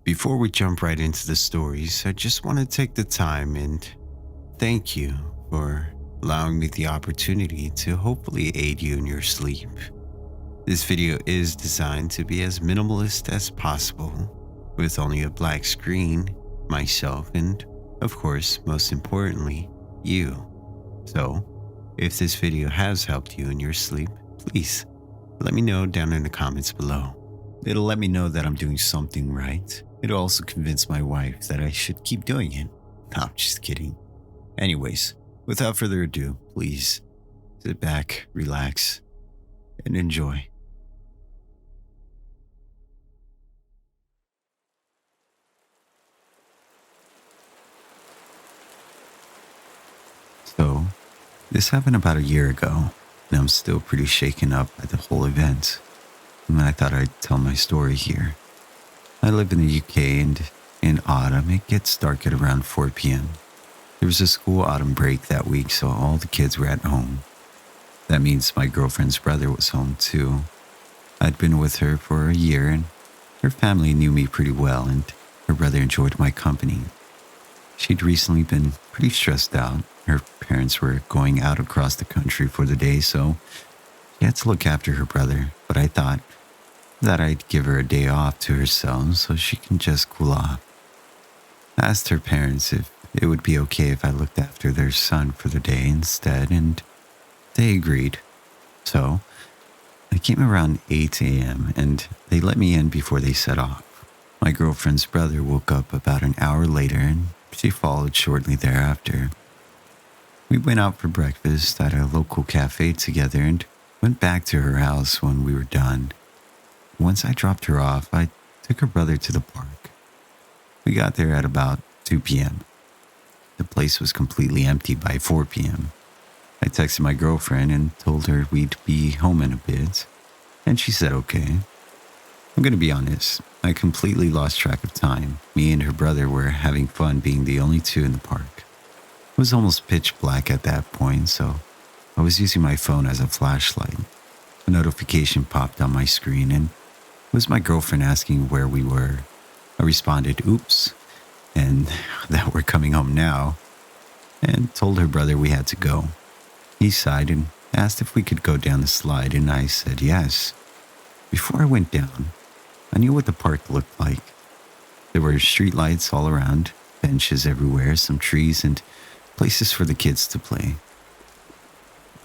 Before we jump right into the stories, I just want to take the time and thank you for allowing me the opportunity to hopefully aid you in your sleep. This video is designed to be as minimalist as possible, with only a black screen, myself, and of course, most importantly, you. So, if this video has helped you in your sleep, please let me know down in the comments below. It'll let me know that I'm doing something right. It'll also convince my wife that I should keep doing it. No, I'm just kidding. Anyways, without further ado, please sit back, relax, and enjoy. So, this happened about a year ago, and I'm still pretty shaken up by the whole event. And I thought I'd tell my story here. I live in the UK, and in autumn it gets dark at around 4 p.m. There was a school autumn break that week, so all the kids were at home. That means my girlfriend's brother was home too. I'd been with her for a year, and her family knew me pretty well, and her brother enjoyed my company. She'd recently been pretty stressed out. Her parents were going out across the country for the day, so she had to look after her brother, but I thought that I'd give her a day off to herself so she can just cool off. I asked her parents if it would be okay if I looked after their son for the day instead, and they agreed. So I came around 8 a.m. and they let me in before they set off. My girlfriend's brother woke up about an hour later, and she followed shortly thereafter. We went out for breakfast at a local cafe together and went back to her house when we were done. Once I dropped her off, I took her brother to the park. We got there at about 2 p.m. The place was completely empty by 4 p.m. I texted my girlfriend and told her we'd be home in a bit, and she said okay. I'm gonna be honest, I completely lost track of time. Me and her brother were having fun being the only two in the park. It was almost pitch black at that point, so I was using my phone as a flashlight. A notification popped on my screen, and it was my girlfriend asking where we were. I responded, oops, and that we're coming home now, and told her brother we had to go. He sighed and asked if we could go down the slide, and I said yes. Before I went down, I knew what the park looked like. There were streetlights all around, benches everywhere, some trees, and places for the kids to play.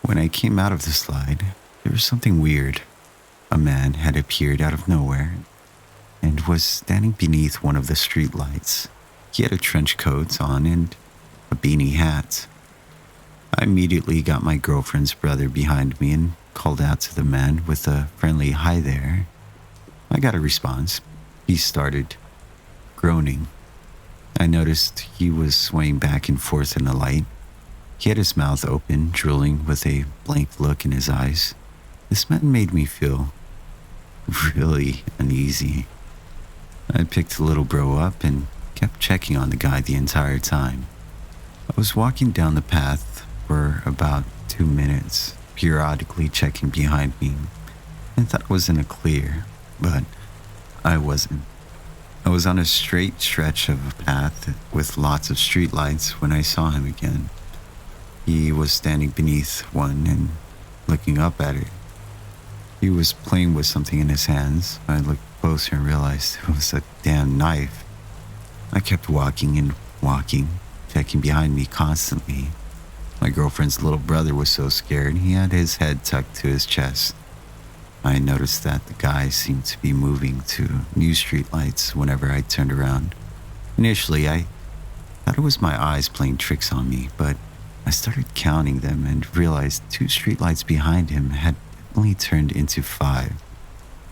When I came out of the slide, there was something weird. A man had appeared out of nowhere and was standing beneath one of the streetlights. He had a trench coat on and a beanie hat. I immediately got my girlfriend's brother behind me and called out to the man with a friendly "hi there." I got a response. He started groaning. I noticed he was swaying back and forth in the light. He had his mouth open, drooling with a blank look in his eyes. This man made me feel really uneasy. I picked little bro up and kept checking on the guy the entire time. I was walking down the path for about 2 minutes, periodically checking behind me, and thought I was in a clear, but I wasn't. I was on a straight stretch of a path with lots of streetlights when I saw him again. He was standing beneath one and looking up at it. He was playing with something in his hands. I looked closer and realized it was a damn knife. I kept walking and walking, checking behind me constantly. My girlfriend's little brother was so scared he had his head tucked to his chest. I noticed that the guy seemed to be moving to new streetlights whenever I turned around. Initially, I thought it was my eyes playing tricks on me, but I started counting them and realized 2 streetlights behind him had only turned into 5.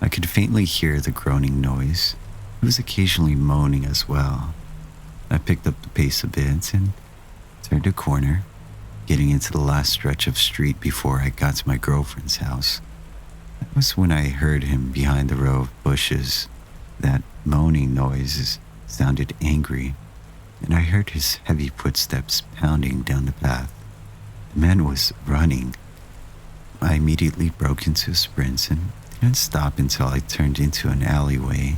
I could faintly hear the groaning noise. He was occasionally moaning as well. I picked up the pace a bit and turned a corner, getting into the last stretch of street before I got to my girlfriend's house. That was when I heard him behind the row of bushes. That moaning noise sounded angry, and I heard his heavy footsteps pounding down the path. The man was running. I immediately broke into sprints and didn't stop until I turned into an alleyway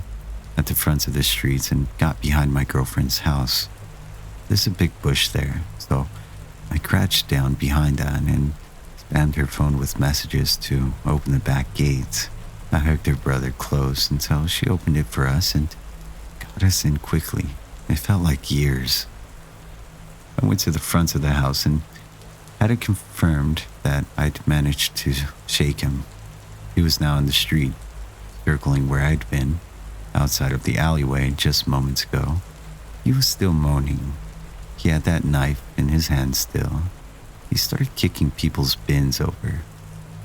at the front of the streets and got behind my girlfriend's house. There's a big bush there, so I crouched down behind that and spammed her phone with messages to open the back gate. I hugged her brother close until she opened it for us and got us in quickly. It felt like years. I went to the front of the house and had it confirmed that I'd managed to shake him. He was now in the street, circling where I'd been, outside of the alleyway just moments ago. He was still moaning. He had that knife in his hand still. He started kicking people's bins over.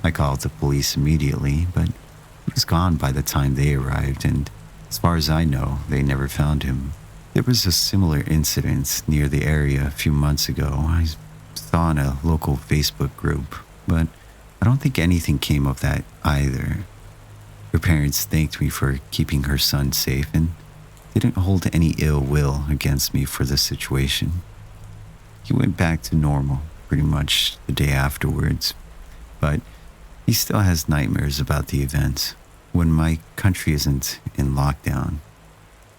I called the police immediately, but he was gone by the time they arrived, and as far as I know, they never found him. There was a similar incident near the area a few months ago. I saw in a local Facebook group, but I don't think anything came of that either. Her parents thanked me for keeping her son safe and didn't hold any ill will against me for the situation. He went back to normal pretty much the day afterwards, but he still has nightmares about the event when my country isn't in lockdown.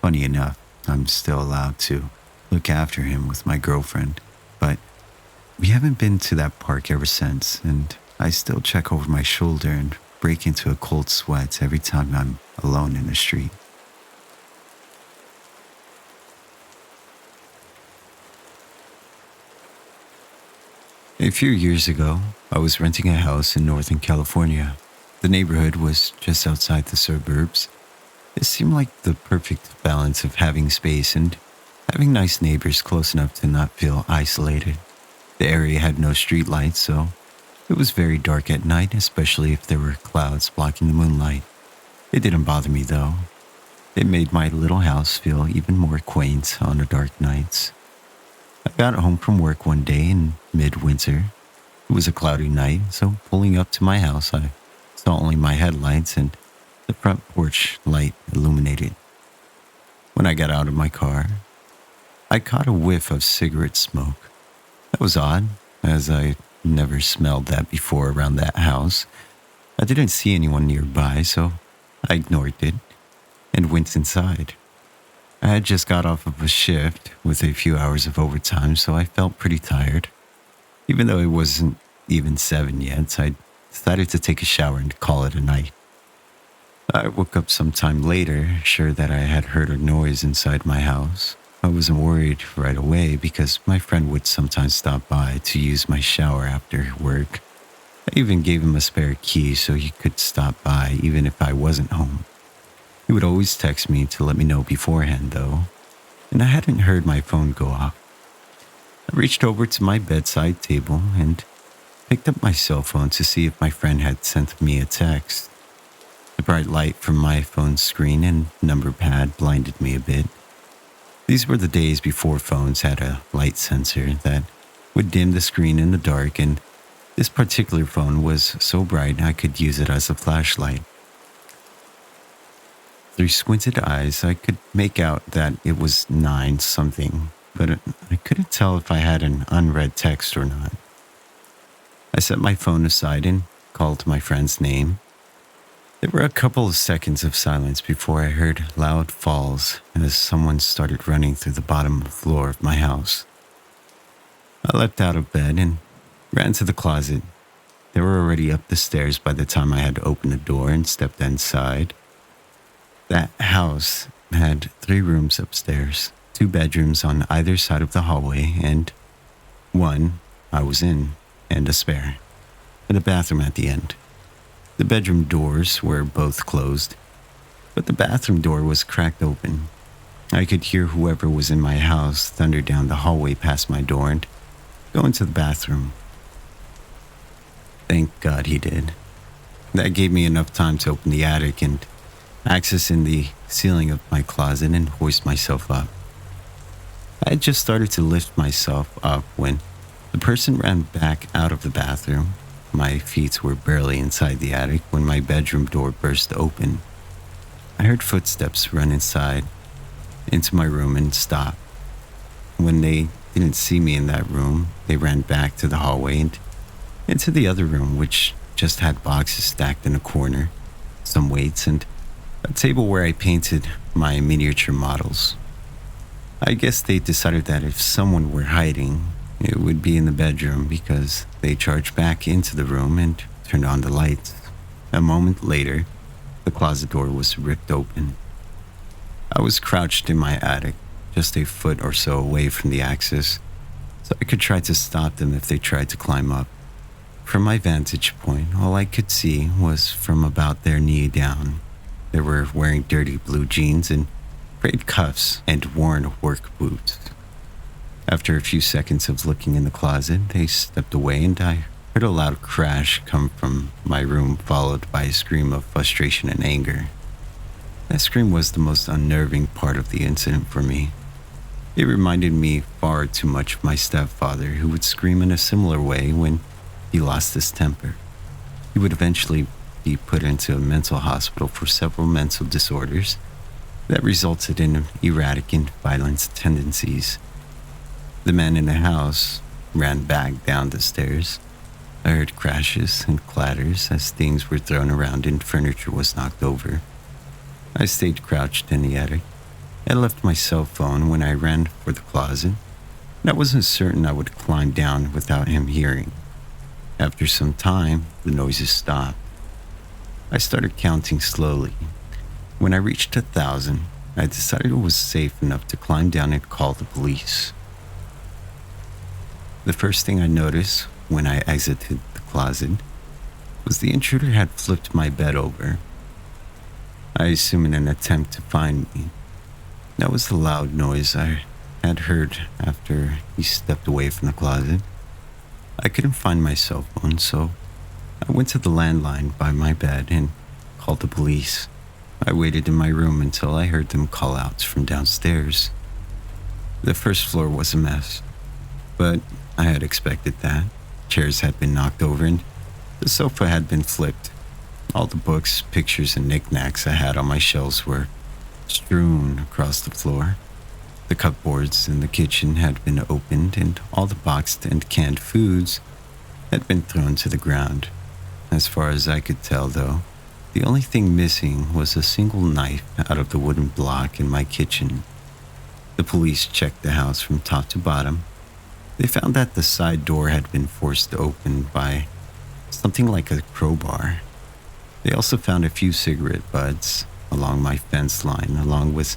Funny enough, I'm still allowed to look after him with my girlfriend, but we haven't been to that park ever since, and I still check over my shoulder and break into a cold sweat every time I'm alone in the street. A few years ago, I was renting a house in Northern California. The neighborhood was just outside the suburbs. It seemed like the perfect balance of having space and having nice neighbors close enough to not feel isolated. The area had no streetlights, so it was very dark at night, especially if there were clouds blocking the moonlight. It didn't bother me though. It made my little house feel even more quaint on the dark nights. I got home from work one day in midwinter. It was a cloudy night, so pulling up to my house, I saw only my headlights and the front porch light illuminated. When I got out of my car, I caught a whiff of cigarette smoke. That was odd, as I never smelled that before around that house. I didn't see anyone nearby, so I ignored it and went inside. I had just got off of a shift with a few hours of overtime, so I felt pretty tired. Even though it wasn't even 7 yet, I decided to take a shower and call it a night. I woke up sometime later, sure that I had heard a noise inside my house. I wasn't worried right away because my friend would sometimes stop by to use my shower after work. I even gave him a spare key so he could stop by even if I wasn't home. He would always text me to let me know beforehand though, and I hadn't heard my phone go off. I reached over to my bedside table and picked up my cell phone to see if my friend had sent me a text. The bright light from my phone's screen and number pad blinded me a bit. These were the days before phones had a light sensor that would dim the screen in the dark, and this particular phone was so bright I could use it as a flashlight. Through squinted eyes, I could make out that it was 9 something, but I couldn't tell if I had an unread text or not. I set my phone aside and called my friend's name. There were a couple of seconds of silence before I heard loud falls as someone started running through the bottom floor of my house. I leapt out of bed and ran to the closet. They were already up the stairs by the time I had opened the door and stepped inside. That house had 3 rooms upstairs, 2 bedrooms on either side of the hallway, and one I was in, and a spare, and a bathroom at the end. The bedroom doors were both closed, but the bathroom door was cracked open. I could hear whoever was in my house thunder down the hallway past my door and go into the bathroom. Thank God he did. That gave me enough time to open the attic and access in the ceiling of my closet and hoist myself up. I had just started to lift myself up when the person ran back out of the bathroom. My feet were barely inside the attic when my bedroom door burst open. I heard footsteps run inside, into my room and stop. When they didn't see me in that room, they ran back to the hallway and into the other room, which just had boxes stacked in a corner, some weights, and a table where I painted my miniature models. I guess they decided that if someone were hiding, it would be in the bedroom because they charged back into the room and turned on the lights. A moment later, the closet door was ripped open. I was crouched in my attic, just a foot or so away from the access, so I could try to stop them if they tried to climb up. From my vantage point, all I could see was from about their knee down. They were wearing dirty blue jeans and frayed cuffs and worn work boots. After a few seconds of looking in the closet, they stepped away and I heard a loud crash come from my room, followed by a scream of frustration and anger. That scream was the most unnerving part of the incident for me. It reminded me far too much of my stepfather, who would scream in a similar way when he lost his temper. He would eventually be put into a mental hospital for several mental disorders that resulted in erratic and violent tendencies. The man in the house ran back down the stairs. I heard crashes and clatters as things were thrown around and furniture was knocked over. I stayed crouched in the attic. I left my cell phone when I ran for the closet, and I wasn't certain I would climb down without him hearing. After some time, the noises stopped. I started counting slowly. When I reached 1,000, I decided it was safe enough to climb down and call the police. The first thing I noticed when I exited the closet was the intruder had flipped my bed over. I assume in an attempt to find me. That was the loud noise I had heard after he stepped away from the closet. I couldn't find my cell phone, so I went to the landline by my bed and called the police. I waited in my room until I heard them call out from downstairs. The first floor was a mess, but I had expected that. Chairs had been knocked over and the sofa had been flipped. All the books, pictures, and knickknacks I had on my shelves were strewn across the floor. The cupboards in the kitchen had been opened and all the boxed and canned foods had been thrown to the ground. As far as I could tell, though, the only thing missing was a single knife out of the wooden block in my kitchen. The police checked the house from top to bottom. They found that the side door had been forced open by something like a crowbar. They also found a few cigarette butts along my fence line, along with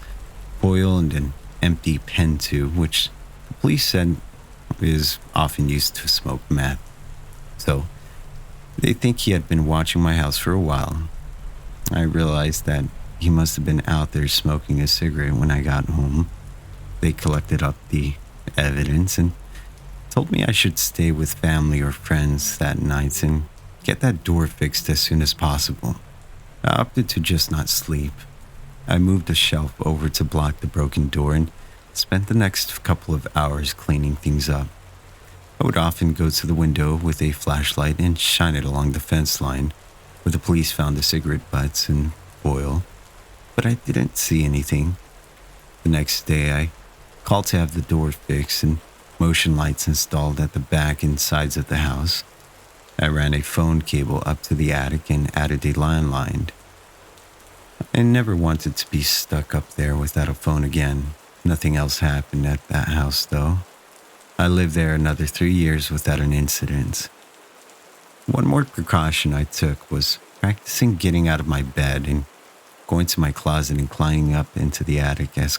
oil and an empty pen tube, which the police said is often used to smoke meth. So, they think he had been watching my house for a while. I realized that he must have been out there smoking a cigarette when I got home. They collected up the evidence and told me I should stay with family or friends that night and get that door fixed as soon as possible. I opted to just not sleep. I moved a shelf over to block the broken door and spent the next couple of hours cleaning things up. I would often go to the window with a flashlight and shine it along the fence line where the police found the cigarette butts and oil, but I didn't see anything. The next day, I called to have the door fixed and motion lights installed at the back and sides of the house. I ran a phone cable up to the attic and added a landline. I never wanted to be stuck up there without a phone again. Nothing else happened at that house, though. I lived there another 3 years without an incident. One more precaution I took was practicing getting out of my bed and going to my closet and climbing up into the attic as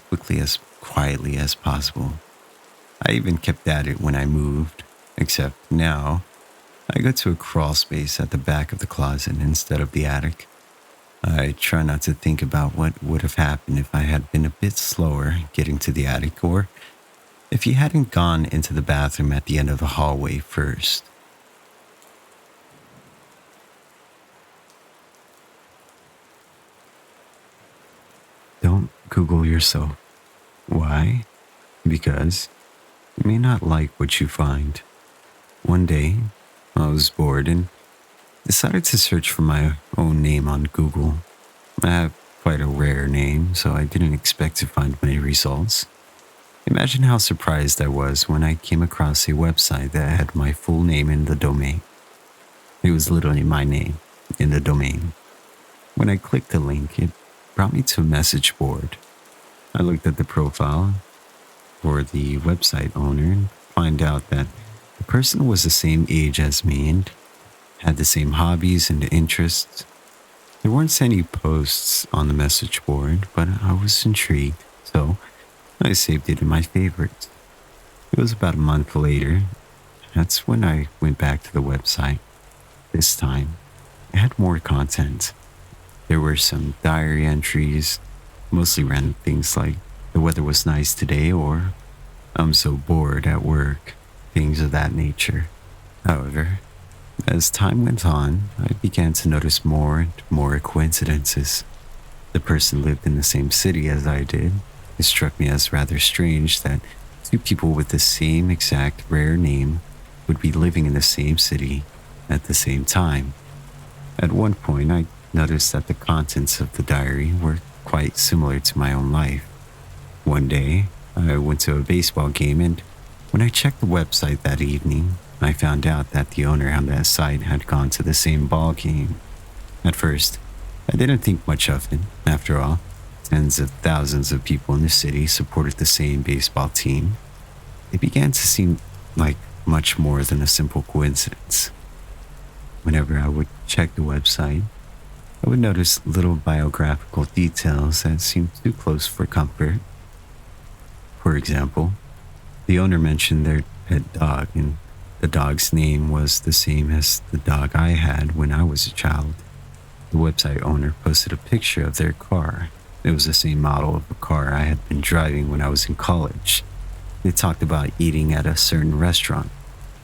quietly as possible. I even kept at it when I moved, except now I go to a crawl space at the back of the closet instead of the attic. I try not to think about what would have happened if I had been a bit slower getting to the attic or if he hadn't gone into the bathroom at the end of the hallway first. Don't Google yourself. Why? Because you may not like what you find. One day, I was bored and decided to search for my own name on Google. I have quite a rare name, so I didn't expect to find many results. Imagine how surprised I was when I came across a website that had my full name in the domain. It was literally my name in the domain. When I clicked the link, it brought me to a message board. I looked at the profile for the website owner and find out that the person was the same age as me and had the same hobbies and interests. There weren't any posts on the message board, but I was intrigued, so I saved it in my favorites. It was about a month later. That's when I went back to the website. This time, it had more content. There were some diary entries, mostly random things like the weather was nice today or I'm so bored at work, things of that nature. However, as time went on, I began to notice more and more coincidences. The person lived in the same city as I did. It struck me as rather strange that two people with the same exact rare name would be living in the same city at the same time. At one point, I noticed that the contents of the diary were quite similar to my own life. One day, I went to a baseball game, and when I checked the website that evening, I found out that the owner on that site had gone to the same ball game. At first, I didn't think much of it. After all, tens of thousands of people in the city supported the same baseball team. It began to seem like much more than a simple coincidence. Whenever I would check the website, I would notice little biographical details that seemed too close for comfort. For example, the owner mentioned their pet dog, and the dog's name was the same as the dog I had when I was a child. The website owner posted a picture of their car. It was the same model of a car I had been driving when I was in college. They talked about eating at a certain restaurant.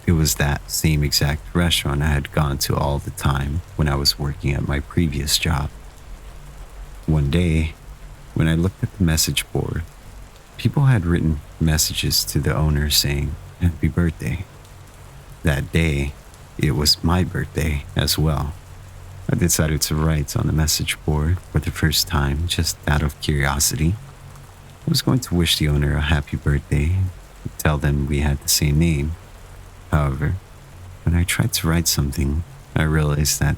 It was that same exact restaurant I had gone to all the time when I was working at my previous job. One day, when I looked at the message board, people had written messages to the owner saying, "Happy birthday." That day, it was my birthday as well. I decided to write on the message board for the first time just out of curiosity. I was going to wish the owner a happy birthday and tell them we had the same name. However, when I tried to write something, I realized that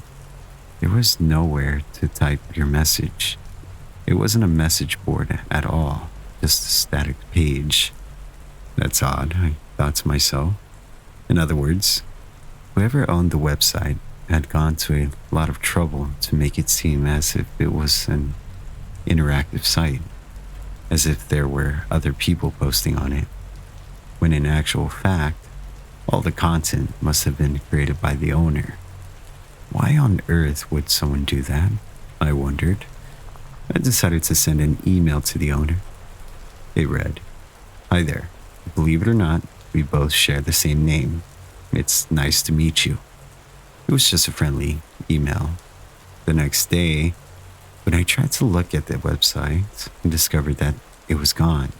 there was nowhere to type your message. It wasn't a message board at all, just a static page. That's odd, I thought to myself. In other words, whoever owned the website had gone to a lot of trouble to make it seem as if it was an interactive site, as if there were other people posting on it, when in actual fact, all the content must have been created by the owner. Why on earth would someone do that? I wondered. I decided to send an email to the owner. It read, "Hi there. Believe it or not, we both share the same name. It's nice to meet you." It was just a friendly email. The next day, when I tried to look at the website, I discovered that it was gone.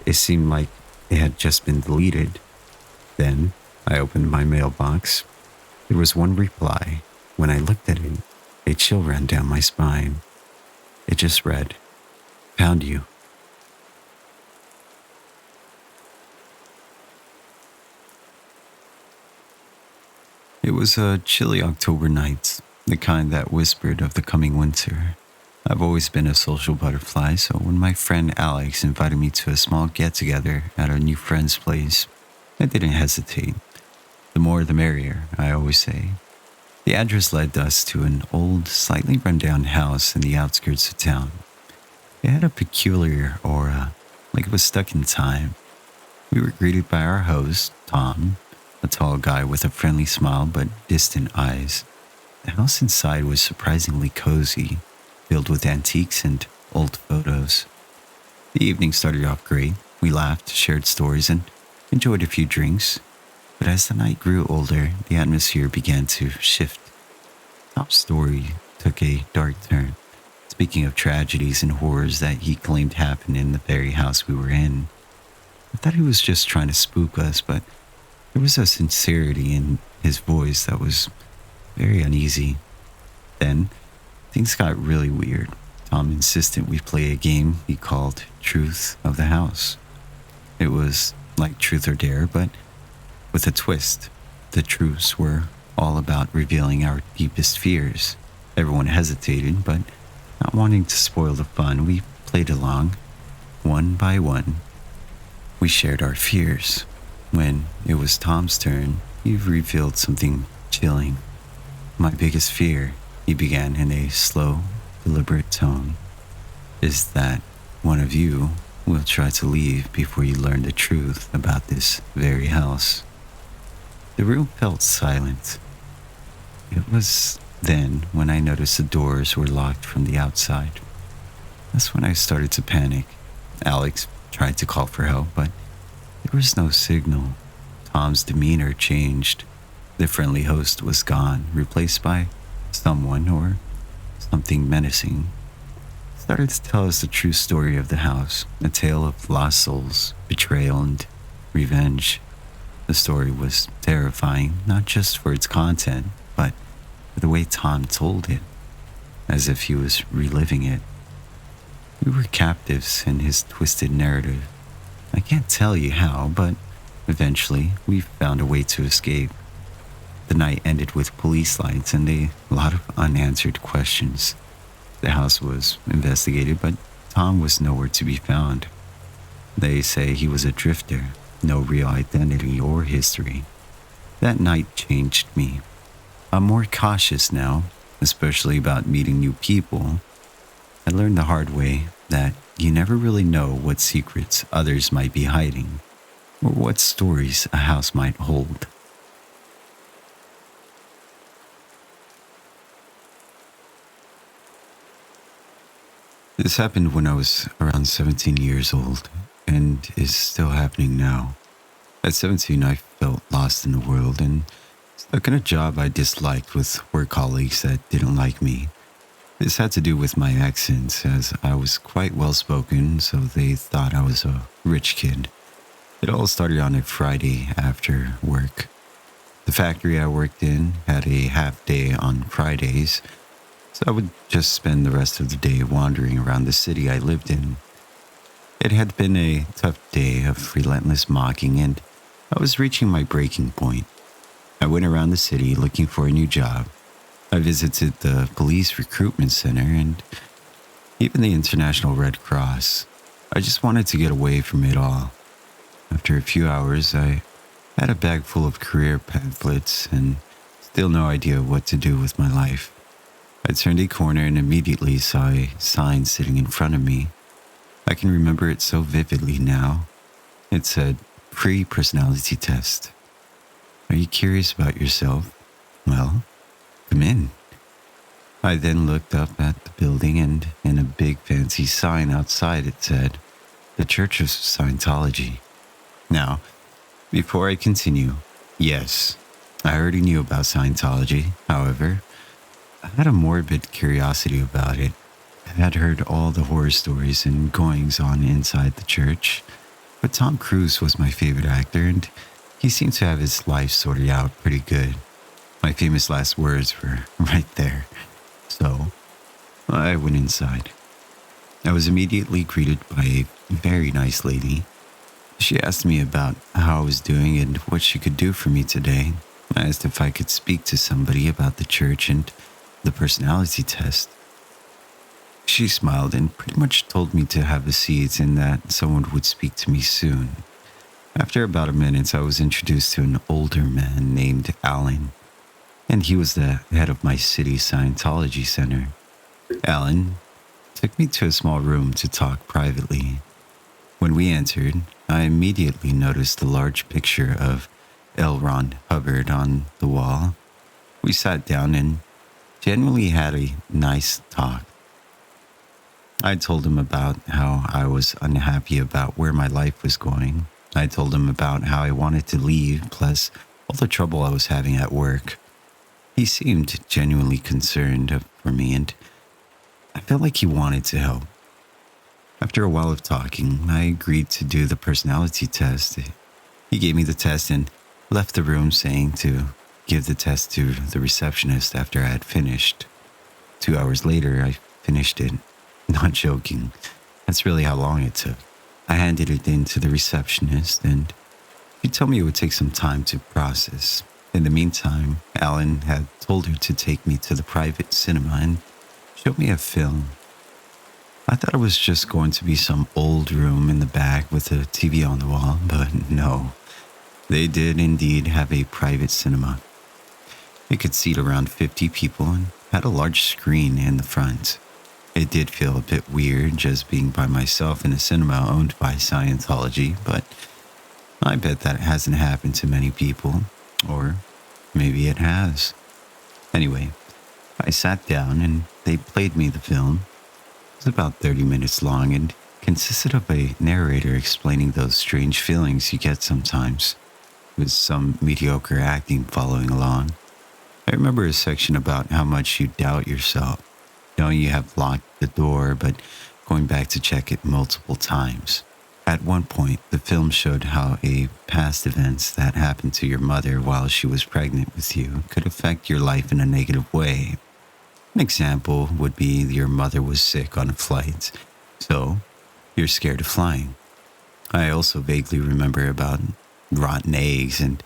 It seemed like it had just been deleted. Then I opened my mailbox. There was one reply. When I looked at it, a chill ran down my spine. It just read, "Found you." It was a chilly October night, the kind that whispered of the coming winter. I've always been a social butterfly, so when my friend Alex invited me to a small get-together at a new friend's place, I didn't hesitate. The more the merrier, I always say. The address led us to an old, slightly run-down house in the outskirts of town. It had a peculiar aura, like it was stuck in time. We were greeted by our host, Tom, a tall guy with a friendly smile but distant eyes. The house inside was surprisingly cozy, filled with antiques and old photos. The evening started off great. We laughed, shared stories, and enjoyed a few drinks. But as the night grew older, the atmosphere began to shift. Tom's story took a dark turn, speaking of tragedies and horrors that he claimed happened in the very house we were in. I thought he was just trying to spook us, but there was a sincerity in his voice that was very uneasy. Then, things got really weird. Tom insisted we play a game he called Truth of the House. It was like Truth or Dare, but with a twist. The truths were all about revealing our deepest fears. Everyone hesitated, but not wanting to spoil the fun, we played along. One by one, we shared our fears. When it was Tom's turn, he revealed something chilling. My biggest fear, he began in a slow, deliberate tone, is that one of you will try to leave before you learn the truth about this very house. The room felt silent. It was then when I noticed the doors were locked from the outside. That's when I started to panic. Alex tried to call for help, but there was no signal. Tom's demeanor changed. The friendly host was gone, replaced by someone or something menacing. He started to tell us the true story of the house, a tale of lost souls, betrayal, and revenge. The story was terrifying, not just for its content, but for the way Tom told it, as if he was reliving it. We were captives in his twisted narrative. I can't tell you how, but eventually we found a way to escape. The night ended with police lights and a lot of unanswered questions. The house was investigated, but Tom was nowhere to be found. They say he was a drifter, no real identity or history. That night changed me. I'm more cautious now, especially about meeting new people. I learned the hard way that you never really know what secrets others might be hiding, or what stories a house might hold. This happened when I was around 17 years old, and is still happening now. At 17, I felt lost in the world and stuck in a job I disliked with work colleagues that didn't like me. This had to do with my accent, as I was quite well spoken, so they thought I was a rich kid. It all started on a Friday after work. The factory I worked in had a half day on Fridays, so I would just spend the rest of the day wandering around the city I lived in. It had been a tough day of relentless mocking, and I was reaching my breaking point. I went around the city looking for a new job. I visited the police recruitment center and even the International Red Cross. I just wanted to get away from it all. After a few hours, I had a bag full of career pamphlets and still no idea what to do with my life. I turned a corner and immediately saw a sign sitting in front of me. I can remember it so vividly now. It said, "Free personality test. Are you curious about yourself? Well, come in." I then looked up at the building, and in a big fancy sign outside it said, "The Church of Scientology." Now, before I continue, yes, I already knew about Scientology. However, I had a morbid curiosity about it. I had heard all the horror stories and goings on inside the church, but Tom Cruise was my favorite actor, and he seemed to have his life sorted out pretty good. My famous last words were right there. So, I went inside. I was immediately greeted by a very nice lady. She asked me about how I was doing and what she could do for me today. I asked if I could speak to somebody about the church and the personality test. She smiled and pretty much told me to have a seat and that someone would speak to me soon. After about a minute, I was introduced to an older man named Alan, and he was the head of my city Scientology center. Alan took me to a small room to talk privately. When we entered, I immediately noticed the large picture of L. Ron Hubbard on the wall. We sat down and genuinely had a nice talk. I told him about how I was unhappy about where my life was going. I told him about how I wanted to leave, plus all the trouble I was having at work. He seemed genuinely concerned for me, and I felt like he wanted to help. After a while of talking, I agreed to do the personality test. He gave me the test and left the room, saying to give the test to the receptionist after I had finished. 2 hours later, I finished it. Not joking. That's really how long it took. I handed it in to the receptionist, and she told me it would take some time to process. In the meantime, Alan had told her to take me to the private cinema and show me a film. I thought it was just going to be some old room in the back with a TV on the wall, but no. They did indeed have a private cinema. It could seat around 50 people and had a large screen in the front. It did feel a bit weird just being by myself in a cinema owned by Scientology, but I bet that hasn't happened to many people. Or maybe it has. Anyway, I sat down and they played me the film. It was about 30 minutes long and consisted of a narrator explaining those strange feelings you get sometimes, with some mediocre acting following along. I remember a section about how much you doubt yourself, knowing you have locked the door but going back to check it multiple times. At one point, the film showed how a past events that happened to your mother while she was pregnant with you could affect your life in a negative way. An example would be your mother was sick on a flight, so you're scared of flying. I also vaguely remember about rotten eggs and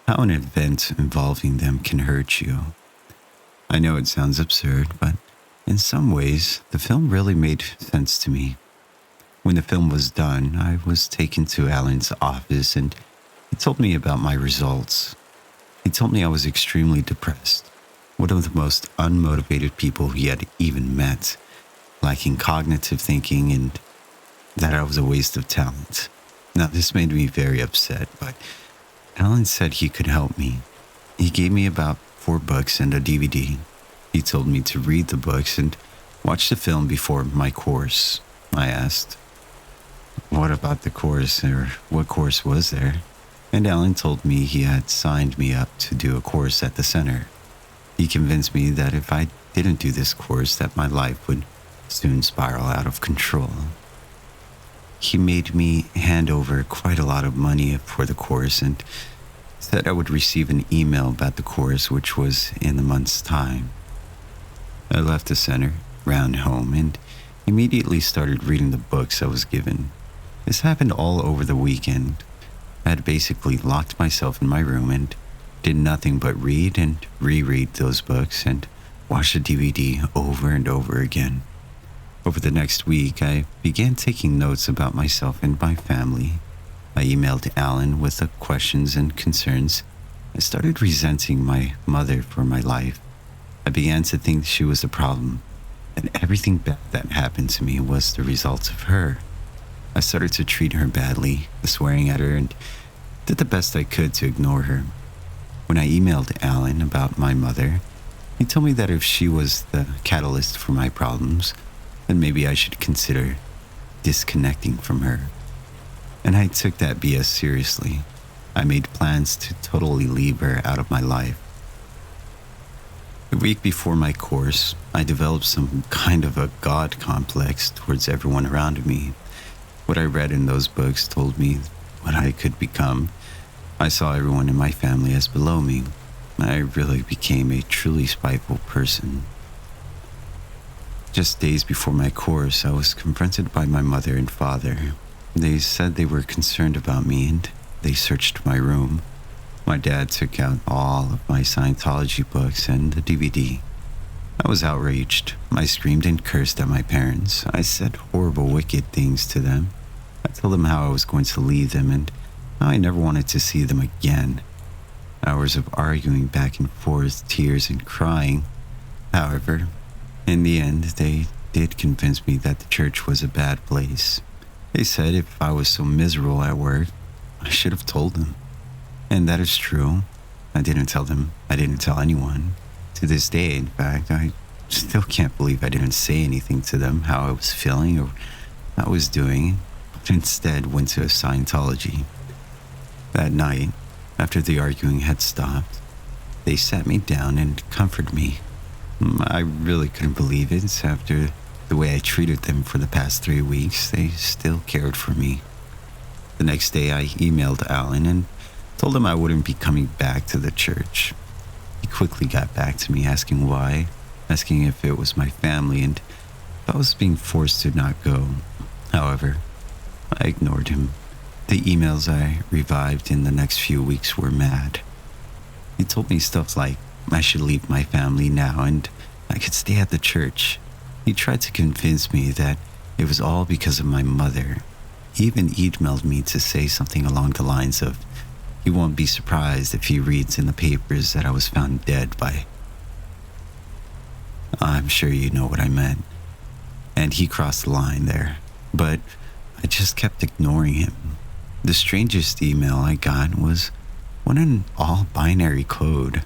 how an event involving them can hurt you. I know it sounds absurd, but in some ways, the film really made sense to me. When the film was done, I was taken to Alan's office and he told me about my results. He told me I was extremely depressed, one of the most unmotivated people he had even met, lacking cognitive thinking, and that I was a waste of talent. Now, this made me very upset, but Alan said he could help me. He gave me about 4 books and a DVD. He told me to read the books and watch the film before my course. I asked, what about the course, or what course was there? And Alan told me he had signed me up to do a course at the center. He convinced me that if I didn't do this course, that my life would soon spiral out of control. He made me hand over quite a lot of money for the course and said I would receive an email about the course, which was in a month's time. I left the center, ran home, and immediately started reading the books I was given. This happened all over the weekend. I had basically locked myself in my room and did nothing but read and reread those books and watch the DVD over and over again. Over the next week, I began taking notes about myself and my family. I emailed Alan with the questions and concerns. I started resenting my mother for my life. I began to think she was the problem, and everything bad that happened to me was the result of her. I started to treat her badly, swearing at her, and did the best I could to ignore her. When I emailed Alan about my mother, he told me that if she was the catalyst for my problems, then maybe I should consider disconnecting from her. And I took that BS seriously. I made plans to totally leave her out of my life. The week before my course, I developed some kind of a god complex towards everyone around me. What I read in those books told me what I could become. I saw everyone in my family as below me. I really became a truly spiteful person. Just days before my course, I was confronted by my mother and father. They said they were concerned about me and they searched my room. My dad took out all of my Scientology books and the DVD. I was outraged. I screamed and cursed at my parents. I said horrible, wicked things to them. I told them how I was going to leave them and how I never wanted to see them again. Hours of arguing back and forth, tears and crying. However, in the end, they did convince me that the church was a bad place. They said if I was so miserable at work, I should have told them. And that is true. I didn't tell them. I didn't tell anyone. To this day, in fact, I still can't believe I didn't say anything to them, how I was feeling or how I was doing, but instead went to Scientology. That night, after the arguing had stopped, they sat me down and comforted me. I really couldn't believe it. After the way I treated them for the past 3 weeks, they still cared for me. The next day, I emailed Alan and told him I wouldn't be coming back to the church. He quickly got back to me asking why, asking if it was my family and if I was being forced to not go. However, I ignored him. The emails I revived in the next few weeks were mad. He told me stuff like I should leave my family now and I could stay at the church. He tried to convince me that it was all because of my mother. He even emailed me to say something along the lines of, he won't be surprised if he reads in the papers that I was found dead by. I'm sure you know what I meant. And he crossed the line there, but I just kept ignoring him. The strangest email I got was one in all binary code,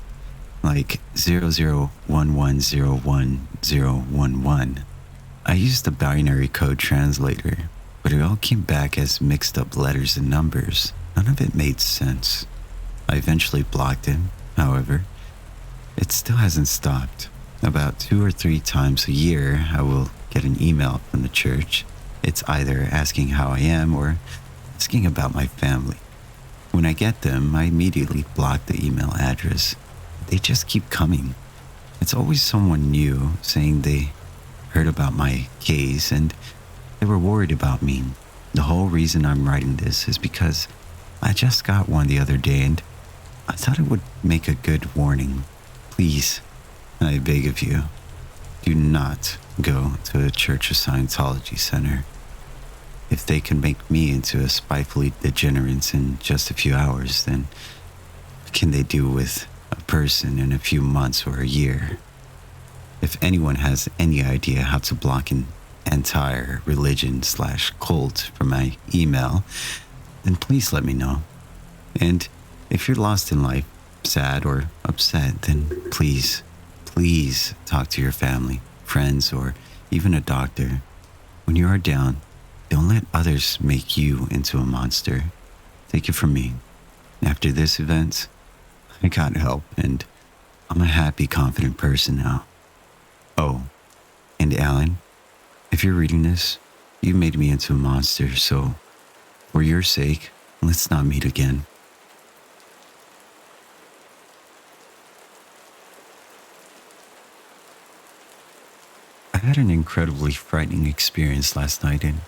like 0011011011. I used the binary code translator, but it all came back as mixed up letters and numbers. None of it made sense. I eventually blocked him, however. It still hasn't stopped. About 2 or 3 times a year, I will get an email from the church. It's either asking how I am or asking about my family. When I get them, I immediately block the email address. They just keep coming. It's always someone new saying they heard about my case and they were worried about me. The whole reason I'm writing this is because I just got one the other day and I thought it would make a good warning. Please, I beg of you, do not go to a Church of Scientology center. If they can make me into a spitefully degenerate in just a few hours, then what can they do with a person in a few months or a year? If anyone has any idea how to block an entire religion/cult from my email, then please let me know. And if you're lost in life, sad or upset, then please talk to your family, friends, or even a doctor. When you are down, don't let others make you into a monster. Take it from me. After this event, I got help and I'm a happy, confident person now. Oh, and Alan, if you're reading this, you made me into a monster, so for your sake, let's not meet again. I had an incredibly frightening experience last night and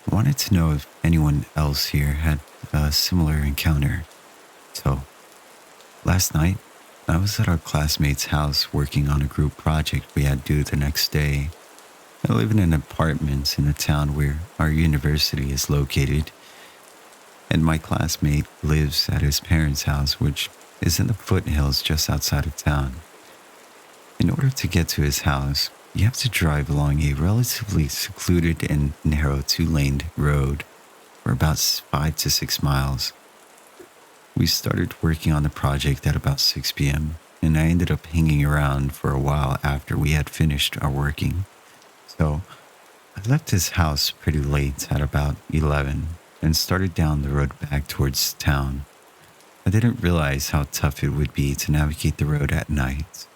wanted to know if anyone else here had a similar encounter. So, last night, I was at our classmate's house working on a group project we had due the next day. I live in an apartment in the town where our university is located, and my classmate lives at his parents' house, which is in the foothills just outside of town. In order to get to his house, you have to drive along a relatively secluded and narrow 2-laned road for about 5 to 6 miles. We started working on the project at about 6 p.m., and I ended up hanging around for a while after we had finished our working. So I left his house pretty late at about 11 and started down the road back towards town. I didn't realize how tough it would be to navigate the road at night.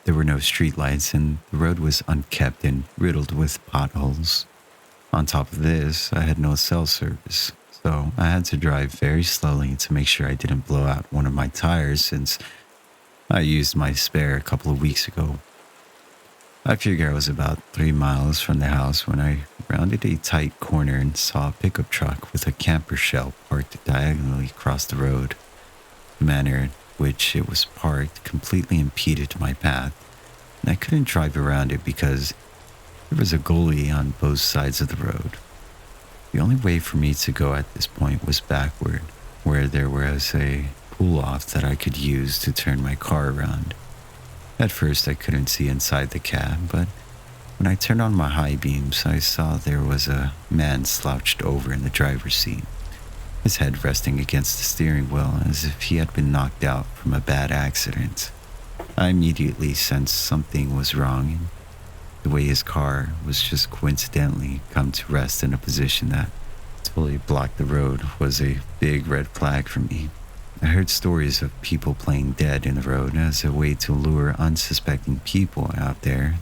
There were no streetlights and the road was unkept and riddled with potholes. On top of this, I had no cell service, so I had to drive very slowly to make sure I didn't blow out one of my tires since I used my spare a couple of weeks ago. I figure I was about 3 miles from the house when I rounded a tight corner and saw a pickup truck with a camper shell parked diagonally across the road. The manner in which it was parked completely impeded my path, and I couldn't drive around it because there was a gully on both sides of the road. The only way for me to go at this point was backward, where there was a pull-off that I could use to turn my car around. At first, I couldn't see inside the cab, but when I turned on my high beams, I saw there was a man slouched over in the driver's seat, his head resting against the steering wheel as if he had been knocked out from a bad accident. I immediately sensed something was wrong, and the way his car was just coincidentally come to rest in a position that totally blocked the road was a big red flag for me. I heard stories of people playing dead in the road as a way to lure unsuspecting people out there.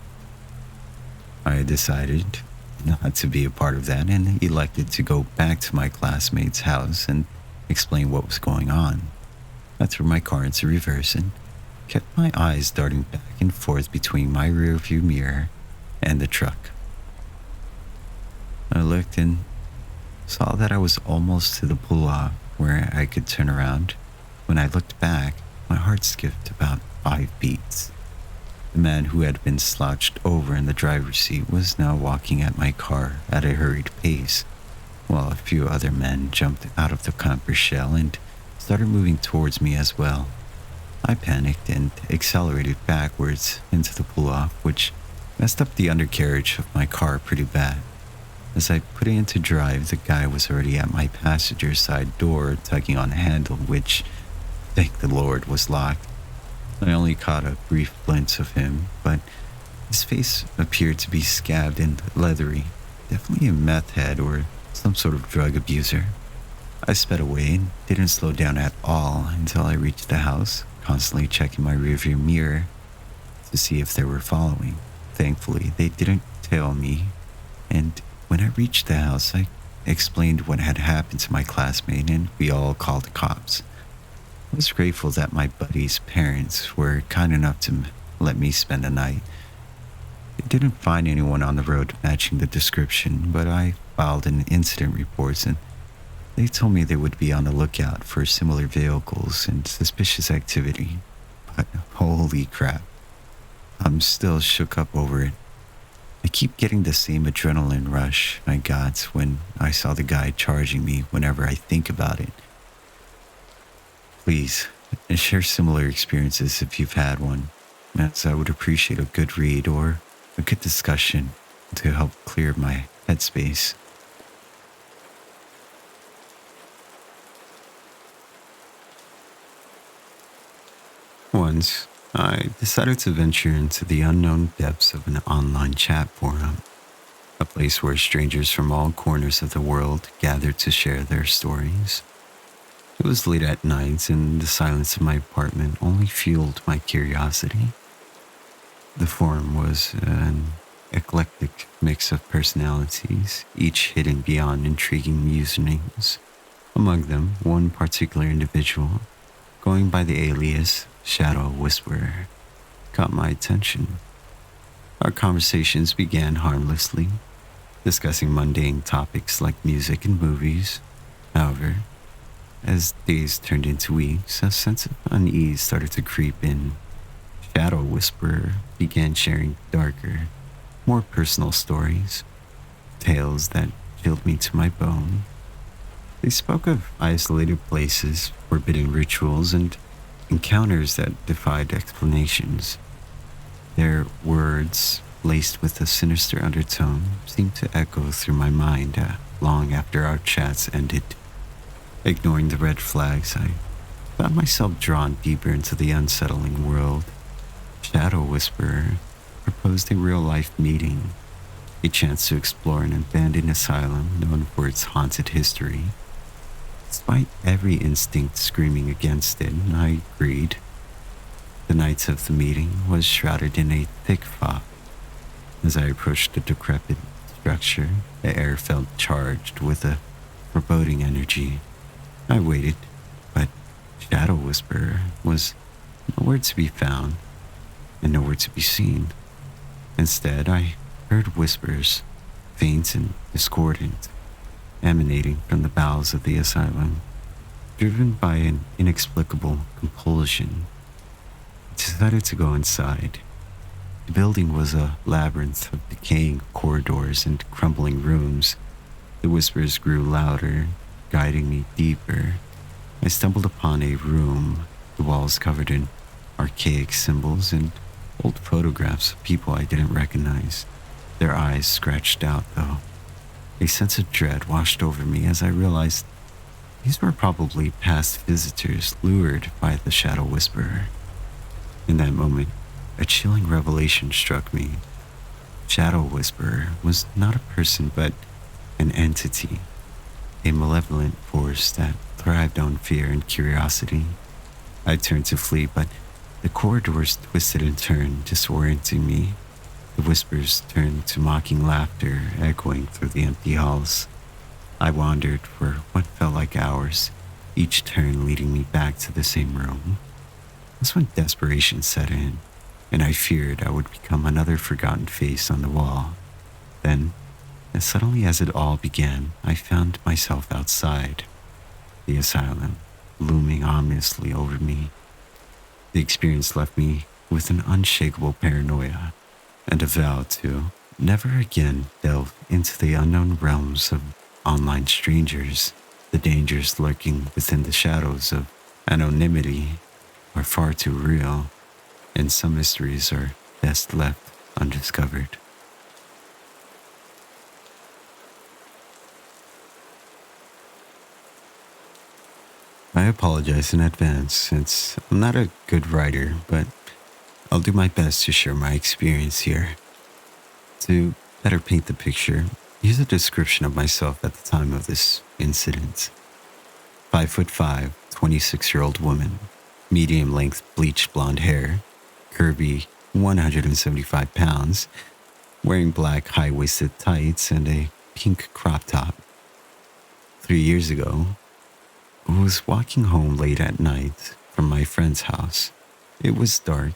I decided not to be a part of that and elected to go back to my classmate's house and explain what was going on. I threw my car into reverse and kept my eyes darting back and forth between my rearview mirror and the truck. I looked and saw that I was almost to the pull-off where I could turn around. When I looked back, my heart skipped about 5 beats. The man who had been slouched over in the driver's seat was now walking at my car at a hurried pace, while a few other men jumped out of the camper shell and started moving towards me as well. I panicked and accelerated backwards into the pull-off, which messed up the undercarriage of my car pretty bad. As I put it into drive, the guy was already at my passenger side door tugging on a handle, which, thank the Lord, was locked. I only caught a brief glimpse of him, but his face appeared to be scabbed and leathery, definitely a meth head or some sort of drug abuser. I sped away and didn't slow down at all until I reached the house, constantly checking my rearview mirror to see if they were following. Thankfully, they didn't tail me, and when I reached the house, I explained what had happened to my classmate and we all called the cops. I was grateful that my buddy's parents were kind enough to let me spend the night. They didn't find anyone on the road matching the description, but I filed an incident report and they told me they would be on the lookout for similar vehicles and suspicious activity. But holy crap, I'm still shook up over it. I keep getting the same adrenaline rush I got when I saw the guy charging me whenever I think about it. Please, share similar experiences if you've had one, as I would appreciate a good read or a good discussion to help clear my headspace. Once, I decided to venture into the unknown depths of an online chat forum, a place where strangers from all corners of the world gathered to share their stories. It was late at night, and the silence of my apartment only fueled my curiosity. The forum was an eclectic mix of personalities, each hidden beyond intriguing usernames. Among them, one particular individual, going by the alias Shadow Whisperer, caught my attention. Our conversations began harmlessly, discussing mundane topics like music and movies. However, as days turned into weeks, a sense of unease started to creep in. Shadow Whisperer began sharing darker, more personal stories, tales that chilled me to my bone. They spoke of isolated places, forbidden rituals, and encounters that defied explanations. Their words, laced with a sinister undertone, seemed to echo through my mind long after our chats ended. Ignoring the red flags, I found myself drawn deeper into the unsettling world. Shadow Whisperer proposed a real-life meeting, a chance to explore an abandoned asylum known for its haunted history. Despite every instinct screaming against it, I agreed. The night of the meeting was shrouded in a thick fog. As I approached the decrepit structure, the air felt charged with a foreboding energy. I waited, but Shadow Whisperer was nowhere to be found and nowhere to be seen. Instead, I heard whispers, faint and discordant, emanating from the bowels of the asylum. Driven by an inexplicable compulsion, I decided to go inside. The building was a labyrinth of decaying corridors and crumbling rooms. The whispers grew louder, guiding me deeper. I stumbled upon a room, the walls covered in archaic symbols and old photographs of people I didn't recognize. Their eyes scratched out, though. A sense of dread washed over me as I realized these were probably past visitors lured by the Shadow Whisperer. In that moment, a chilling revelation struck me. Shadow Whisperer was not a person but an entity, a malevolent force that thrived on fear and curiosity. I turned to flee, but the corridors twisted and turned, disorienting me. The whispers turned to mocking laughter echoing through the empty halls. I wandered for what felt like hours, each turn leading me back to the same room. That's when desperation set in, and I feared I would become another forgotten face on the wall. Then, as suddenly as it all began, I found myself outside the asylum, looming ominously over me. The experience left me with an unshakable paranoia and a vow to never again delve into the unknown realms of online strangers. The dangers lurking within the shadows of anonymity are far too real, and some mysteries are best left undiscovered. I apologize in advance since I'm not a good writer, but I'll do my best to share my experience here. To better paint the picture, here's a description of myself at the time of this incident. 5'5", 26-year-old woman, medium length bleached blonde hair, curvy 175 pounds, wearing black high-waisted tights and a pink crop top. 3 years ago, I was walking home late at night from my friend's house. It was dark,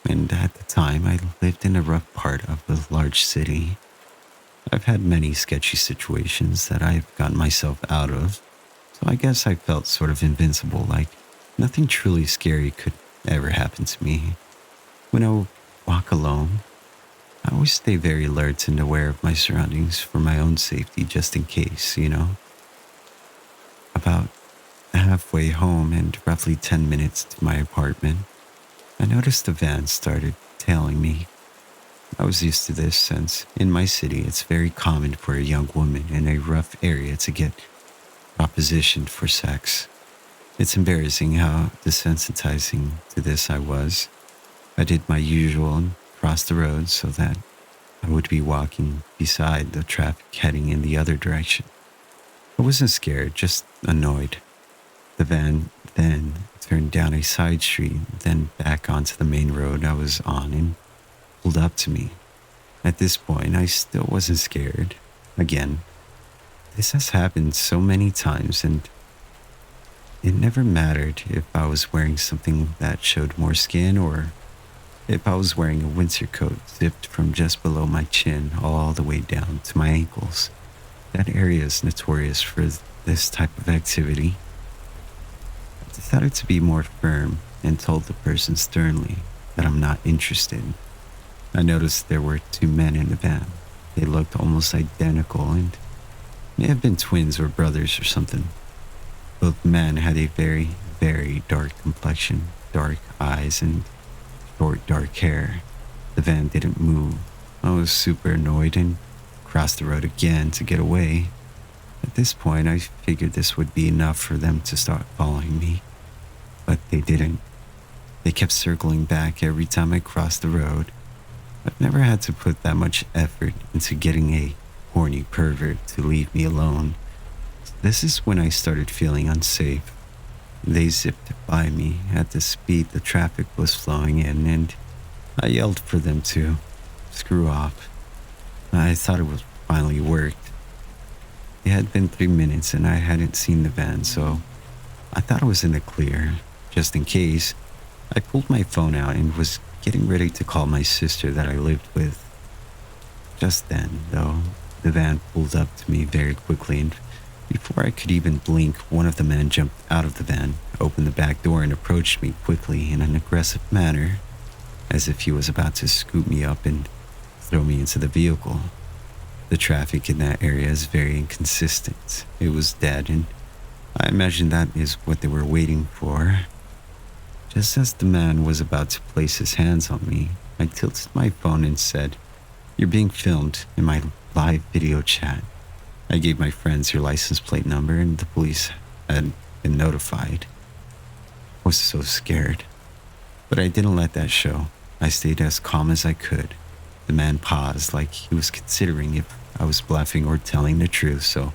and at the time I lived in a rough part of a large city. I've had many sketchy situations that I've gotten myself out of, so I guess I felt sort of invincible, like nothing truly scary could ever happen to me. When I walk alone, I always stay very alert and aware of my surroundings for my own safety, just in case, About halfway home and roughly 10 minutes to my apartment, I noticed a van started tailing me. I was used to this since in my city it's very common for a young woman in a rough area to get propositioned for sex. It's embarrassing how desensitizing to this I was. I did my usual and crossed the road so that I would be walking beside the traffic heading in the other direction. I wasn't scared, just annoyed. The van then turned down a side street, then back onto the main road I was on and pulled up to me. At this point, I still wasn't scared. Again, this has happened so many times, and it never mattered if I was wearing something that showed more skin or if I was wearing a winter coat zipped from just below my chin all the way down to my ankles. That area is notorious for this type of activity. I decided to be more firm and told the person sternly that I'm not interested. I noticed there were two men in the van. They looked almost identical and may have been twins or brothers or something. Both men had a very, very dark complexion, dark eyes, and short, dark hair. The van didn't move. I was super annoyed and crossed the road again to get away. At this point, I figured this would be enough for them to start following me. But they didn't. They kept circling back every time I crossed the road. I've never had to put that much effort into getting a horny pervert to leave me alone. This is when I started feeling unsafe. They zipped by me at the speed the traffic was flowing in, and I yelled for them to screw off. I thought it would finally worked. It had been 3 minutes and I hadn't seen the van, so I thought I was in the clear. Just in case, I pulled my phone out and was getting ready to call my sister that I lived with. Just then, though, the van pulled up to me very quickly, and before I could even blink, one of the men jumped out of the van, opened the back door, and approached me quickly in an aggressive manner, as if he was about to scoop me up and throw me into the vehicle. The traffic in that area is very inconsistent. It was dead, and I imagine that is what they were waiting for. Just as the man was about to place his hands on me, I tilted my phone and said, "You're being filmed in my live video chat." I gave my friends your license plate number and the police had been notified. I was so scared, but I didn't let that show. I stayed as calm as I could. The man paused like he was considering if I was bluffing or telling the truth, so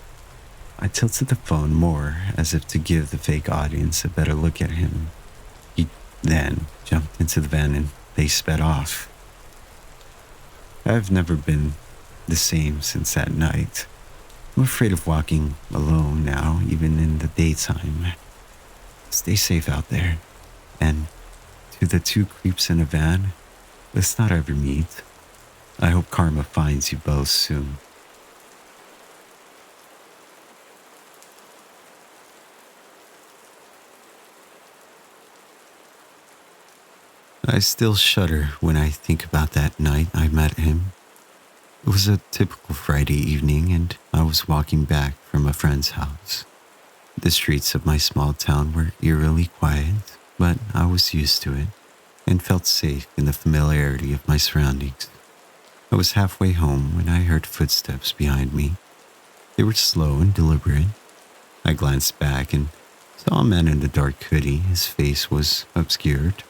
I tilted the phone more as if to give the fake audience a better look at him. He then jumped into the van and they sped off. I've never been the same since that night. I'm afraid of walking alone now, even in the daytime. Stay safe out there. And to the two creeps in a van, let's not ever meet. I hope karma finds you both soon. I still shudder when I think about that night I met him. It was a typical Friday evening, and I was walking back from a friend's house. The streets of my small town were eerily quiet, but I was used to it and felt safe in the familiarity of my surroundings. I was halfway home when I heard footsteps behind me. They were slow and deliberate. I glanced back and saw a man in a dark hoodie. His face was obscured.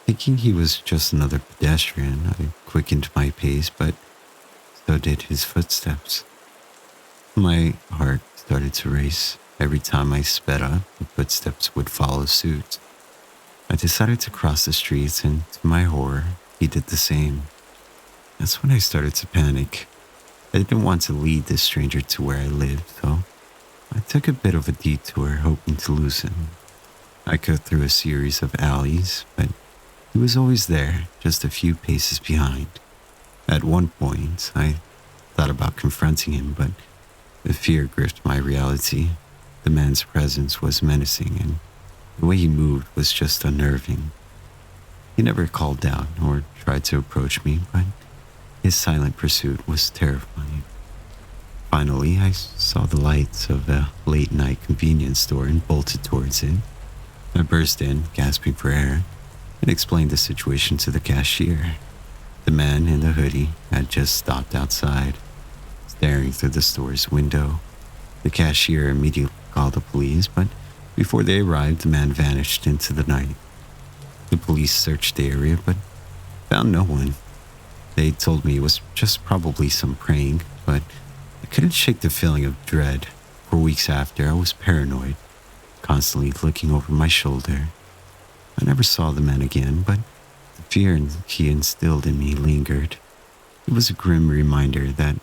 Thinking he was just another pedestrian, I quickened my pace, but so did his footsteps. My heart started to race. Every time I sped up, the footsteps would follow suit. I decided to cross the streets, and to my horror, he did the same. That's when I started to panic. I didn't want to lead this stranger to where I lived, so I took a bit of a detour, hoping to lose him. I cut through a series of alleys, but he was always there, just a few paces behind. At one point, I thought about confronting him, but the fear gripped my reality. The man's presence was menacing, and the way he moved was just unnerving. He never called out or tried to approach me, but his silent pursuit was terrifying. Finally, I saw the lights of a late-night convenience store and bolted towards it. I burst in, gasping for air, and explained the situation to the cashier. The man in the hoodie had just stopped outside, staring through the store's window. The cashier immediately called the police, but before they arrived, the man vanished into the night. The police searched the area, but found no one. They told me it was just probably some prank, but I couldn't shake the feeling of dread. For weeks after, I was paranoid, constantly looking over my shoulder. I never saw the man again, but the fear he instilled in me lingered. It was a grim reminder that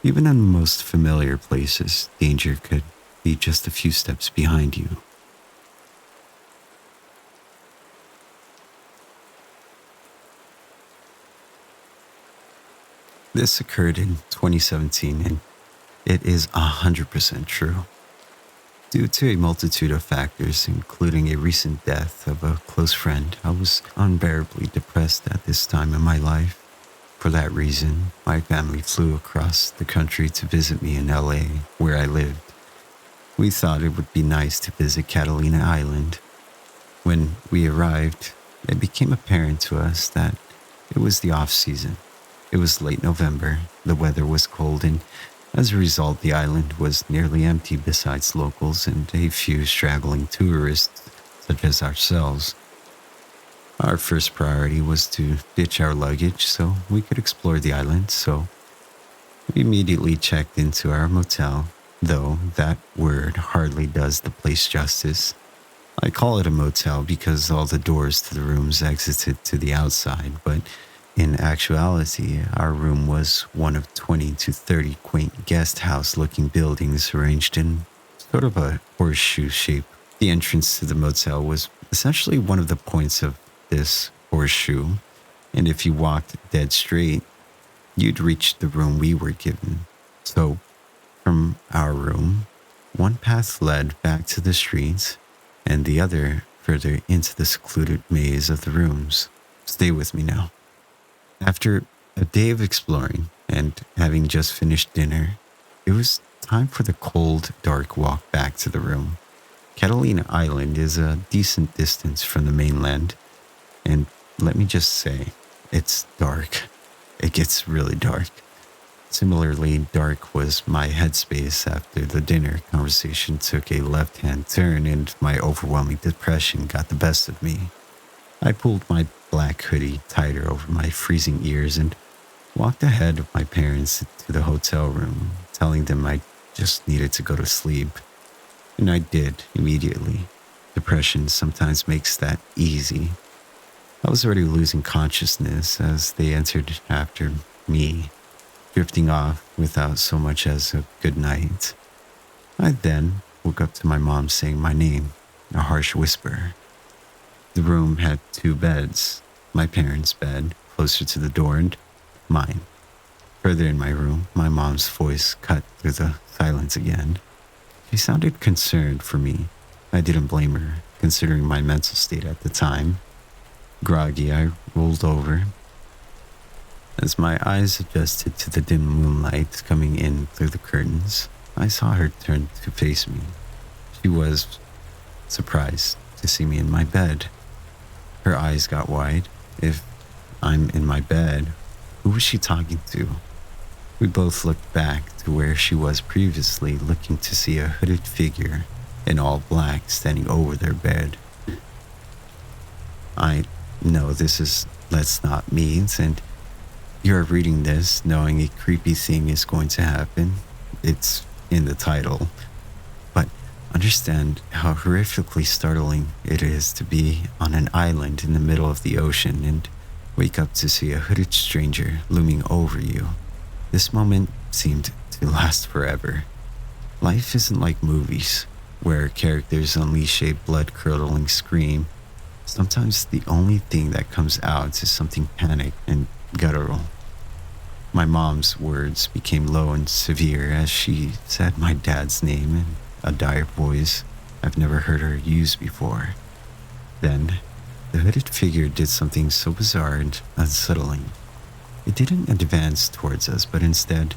even in the most familiar places, danger could be just a few steps behind you. This occurred in 2017, and it is 100% true. Due to a multitude of factors, including a recent death of a close friend, I was unbearably depressed at this time in my life. For that reason, my family flew across the country to visit me in LA, where I lived. We thought it would be nice to visit Catalina Island. When we arrived, it became apparent to us that it was the off-season. It was late November, the weather was cold, and as a result, the island was nearly empty besides locals and a few straggling tourists such as ourselves. Our first priority was to ditch our luggage so we could explore the island, so we immediately checked into our motel, though that word hardly does the place justice. I call it a motel because all the doors to the rooms exited to the outside, but in actuality, our room was one of 20 to 30 quaint guest house-looking buildings arranged in sort of a horseshoe shape. The entrance to the motel was essentially one of the points of this horseshoe, and if you walked dead straight, you'd reach the room we were given. So, from our room, one path led back to the streets, and the other further into the secluded maze of the rooms. Stay with me now. After a day of exploring and having just finished dinner, it was time for the cold, dark walk back to the room. Catalina Island is a decent distance from the mainland, and let me just say, it's dark. It gets really dark. Similarly dark was my headspace after the dinner conversation took a left-hand turn and my overwhelming depression got the best of me. I pulled my black hoodie tighter over my freezing ears and walked ahead of my parents to the hotel room, telling them I just needed to go to sleep. And I did immediately. Depression sometimes makes that easy. I was already losing consciousness as they entered after me, drifting off without so much as a good night. I then woke up to my mom saying my name, a harsh whisper. The room had two beds, my parents' bed closer to the door and mine. Further in my room, my mom's voice cut through the silence again. She sounded concerned for me. I didn't blame her, considering my mental state at the time. Groggy, I rolled over. As my eyes adjusted to the dim moonlight coming in through the curtains, I saw her turn to face me. She was surprised to see me in my bed. Her eyes got wide. If I'm in my bed, who was she talking to? We both looked back to where she was previously, looking to see a hooded figure in all black standing over their bed. I know this is Let's Not Meet, and you're reading this knowing a creepy thing is going to happen. It's in the title. But understand how horrifically startling it is to be on an island in the middle of the ocean and wake up to see a hooded stranger looming over you. This moment seemed to last forever. Life isn't like movies, where characters unleash a blood-curdling scream. Sometimes the only thing that comes out is something panicked and guttural. My mom's words became low and severe as she said my dad's name in a dire voice I've never heard her use before. Then, the hooded figure did something so bizarre and unsettling. It didn't advance towards us, but instead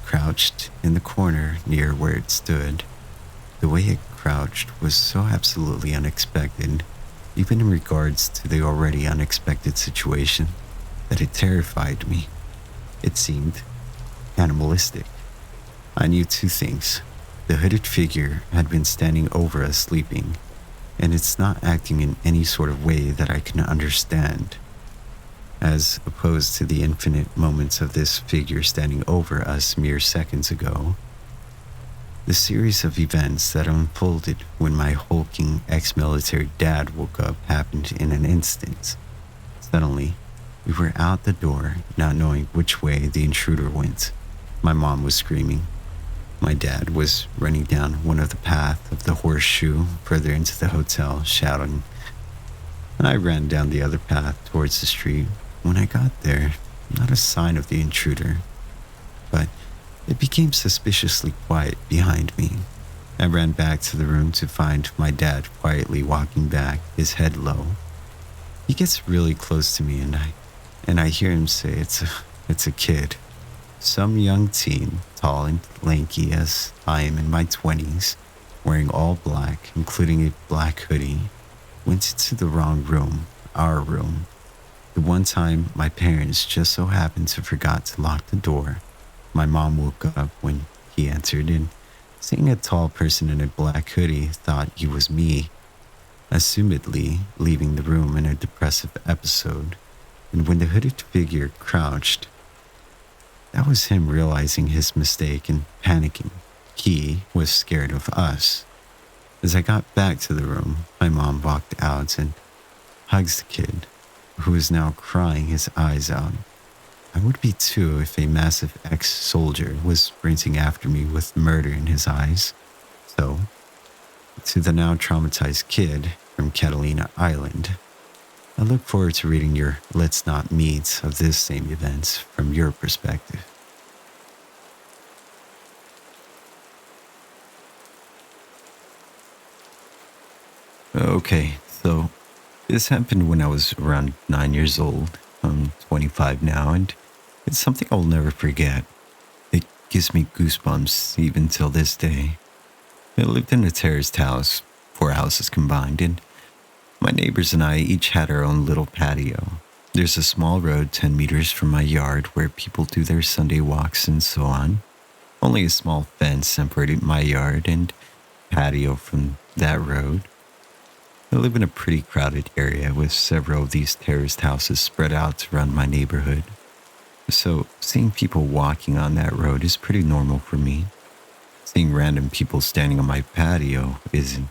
crouched in the corner near where it stood. The way it crouched was so absolutely unexpected, even in regards to the already unexpected situation, that it terrified me. It seemed animalistic. I knew two things. The hooded figure had been standing over us sleeping, and it's not acting in any sort of way that I can understand. As opposed to the infinite moments of this figure standing over us mere seconds ago, the series of events that unfolded when my hulking ex-military dad woke up happened in an instant. Suddenly, we were out the door, not knowing which way the intruder went. My mom was screaming. My dad was running down one of the paths of the horseshoe further into the hotel, shouting, and I ran down the other path towards the street. When I got there, not a sign of the intruder, but it became suspiciously quiet behind me. I ran back to the room to find my dad quietly walking back, his head low. He gets really close to me and I hear him say it's a kid. Some young teen, tall and lanky as I am in my 20s, wearing all black, including a black hoodie, went into the wrong room, our room. The one time my parents just so happened to forgot to lock the door. My mom woke up when he entered, and seeing a tall person in a black hoodie thought he was me, assumedly leaving the room in a depressive episode. And when the hooded figure crouched, that was him realizing his mistake and panicking. He was scared of us. As I got back to the room, my mom walked out and hugs the kid, who is now crying his eyes out. I would be too if a massive ex-soldier was sprinting after me with murder in his eyes. So, to the now traumatized kid from Catalina Island, I look forward to reading your Let's Not Meet of this same events from your perspective. Okay, so this happened when I was around 9 years old. I'm 25 now, and it's something I'll never forget. It gives me goosebumps even till this day. I lived in a terraced house, 4 houses combined, and my neighbors and I each had our own little patio. There's a small road 10 meters from my yard where people do their Sunday walks and so on. Only a small fence separated my yard and patio from that road. I live in a pretty crowded area with several of these terraced houses spread out around my neighborhood. So seeing people walking on that road is pretty normal for me. Seeing random people standing on my patio isn't.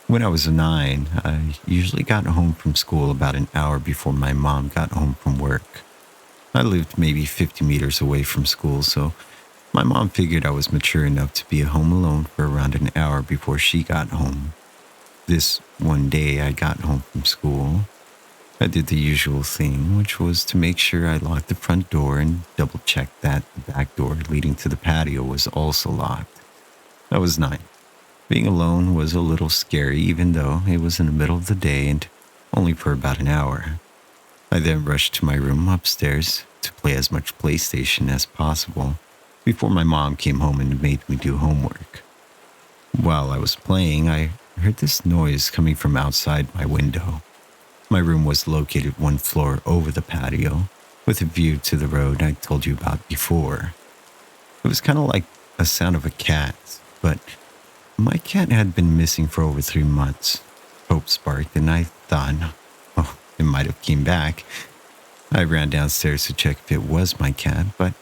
When I was 9, I usually got home from school about an hour before my mom got home from work. I lived maybe 50 meters away from school, so my mom figured I was mature enough to be home alone for around an hour before she got home. This one day I got home from school. I did the usual thing, which was to make sure I locked the front door and double-checked that the back door leading to the patio was also locked. I was 9. Being alone was a little scary, even though it was in the middle of the day and only for about an hour. I then rushed to my room upstairs to play as much PlayStation as possible before my mom came home and made me do homework. While I was playing, I heard this noise coming from outside my window. My room was located one floor over the patio, with a view to the road I told you about before. It was kind of like a sound of a cat, but my cat had been missing for over 3 months. Hope sparked, and I thought, oh, it might have came back. I ran downstairs to check if it was my cat, but